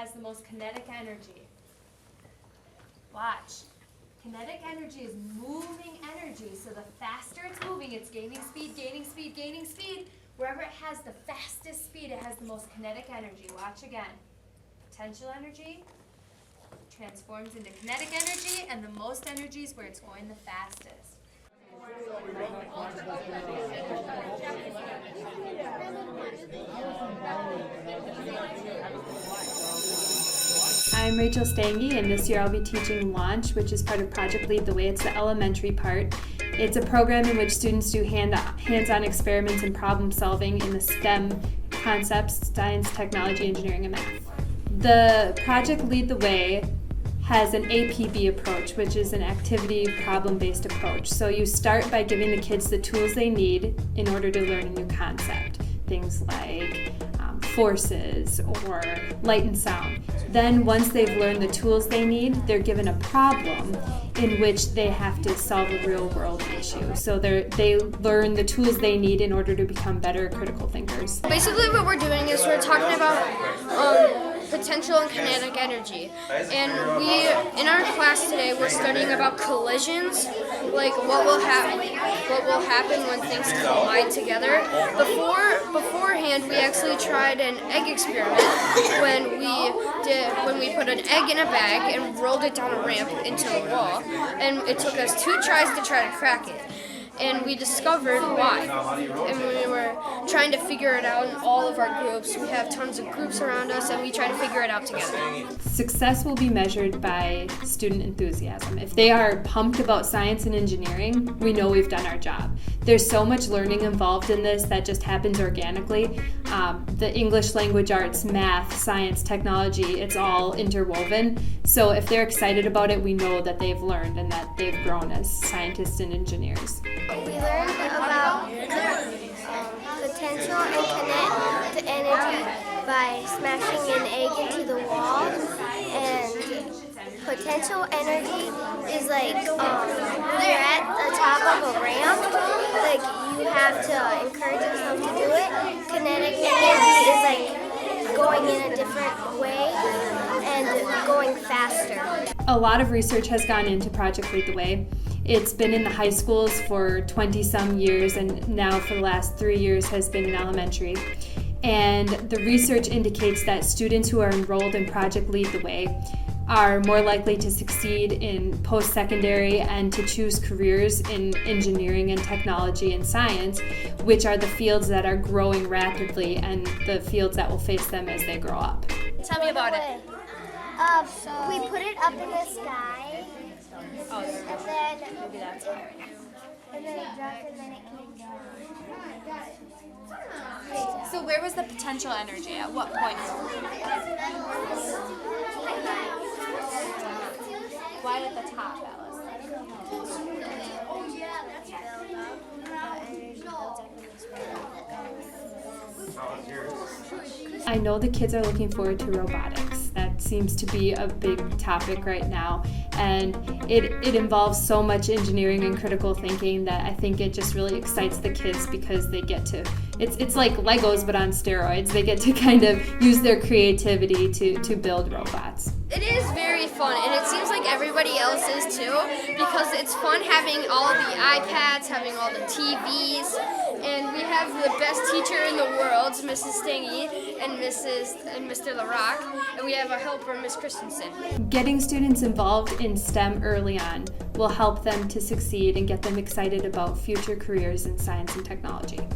has the most kinetic energy? Watch. Kinetic energy is moving energy, so the faster it's moving, it's gaining speed, gaining speed, gaining speed. Wherever it has the fastest speed, it has the most kinetic energy. Watch again. Potential energy transforms into kinetic energy, and the most energy is where it's going the fastest. I'm Rachel Stange, and this year I'll be teaching Launch, which is part of Project Lead the Way. It's the elementary part. It's a program in which students do hands-on experiments and problem solving in the STEM concepts: science, technology, engineering, and math. The Project Lead the Way has an APB approach, which is an activity problem-based approach. So you start by giving the kids the tools they need in order to learn a new concept. Things like forces or light and sound. Then once they've learned the tools they need, they're given a problem in which they have to solve a real world issue. So they learn the tools they need in order to become better critical thinkers. Basically what we're doing is we're talking about potential and kinetic energy. And in our class today, we're studying about collisions, like what will happen when things collide together. Beforehand, we actually tried an egg experiment when we put an egg in a bag and rolled it down a ramp into a wall. And it took us 2 tries to try to crack it. And we discovered why. And we were trying to figure it out in all of our groups. We have tons of groups around us, and we try to figure it out together. Success will be measured by student enthusiasm. If they are pumped about science and engineering, we know we've done our job. There's so much learning involved in this that just happens organically. The English language arts, math, science, technology, it's all interwoven. So if they're excited about it, we know that they've learned and that they've grown as scientists and engineers. We learned about potential and kinetic energy by smashing an egg into the wall. And potential energy is like when you're at the top of a ramp, like you have to encourage yourself to do it. Kinetic energy is like going in a different way and going faster. A lot of research has gone into Project Lead the Way. It's been in the high schools for 20-some years, and now for the last 3 years has been in elementary. And the research indicates that students who are enrolled in Project Lead the Way are more likely to succeed in post-secondary and to choose careers in engineering and technology and science, which are the fields that are growing rapidly and the fields that will face them as they grow up. Tell me about it. We put it up in the sky, and then it dropped, and then it came down. So where was the potential energy? At what point? Why at the top, Alice? I know the kids are looking forward to robotics. That seems to be a big topic right now, and it involves so much engineering and critical thinking that I think it just really excites the kids because they get to, it's like Legos but on steroids. They get to kind of use their creativity to build robots. It is very fun, and it seems like everybody else is too, because it's fun having all the iPads, having all the TVs, and we have the best teacher in the world, Mrs. Stange, and Mr. LaRock, and we have a helper, Miss Christensen. Getting students involved in STEM early on will help them to succeed and get them excited about future careers in science and technology.